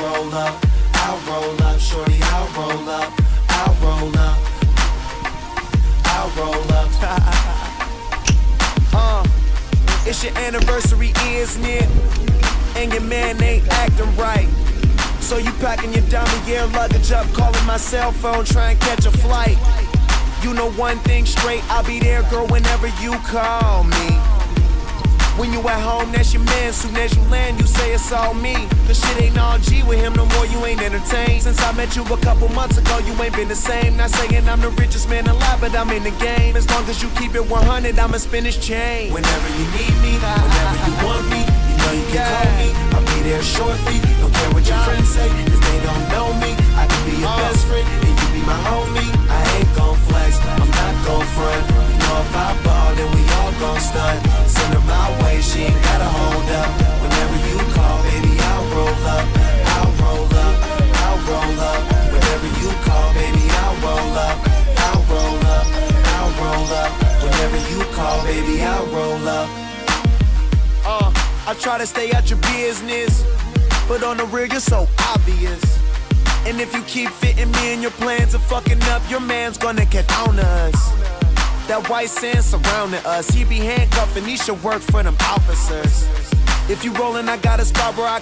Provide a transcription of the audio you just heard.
roll up, shorty, I'll roll up, I'll roll up, I'll roll up. It's your anniversary, isn't it? And your man ain't acting right. So you packing your dummy gear luggage up, calling my cell phone, trying to catch a flight. You know one thing straight, I'll be there, girl, whenever you call me. When you at home, that's your man. Soon as you land, you say it's all me. Cause shit ain't all G with him no more, you ain't entertained. Since I met you a couple months ago, you ain't been the same. Not saying I'm the richest man alive, but I'm in the game. As long as you keep it 100, I'ma spin this chain. Whenever you need me, whenever you want me, you know you can call me. I'll be there shortly, don't care what your friends say, cause they don't know me. I can be your best friend, and you be my homie. I ain't gon' flex, I'm not gon' front. You know if I ball, then we all gon' stunt. Send her my way, she ain't gotta hold up. Whenever you call, baby, I'll roll up, I'll roll up, I'll roll up. Whenever you call, baby, I'll roll up, I'll roll up, I'll roll up. Whenever you call, baby, I'll roll up. I try to stay out your business, but on the real, you're so obvious. And if you keep fitting me in your plans of fucking up, your man's gonna get on us. That white sand surrounding us, he be handcuffing, he should work for them officers. If you rollin', I got a spot where I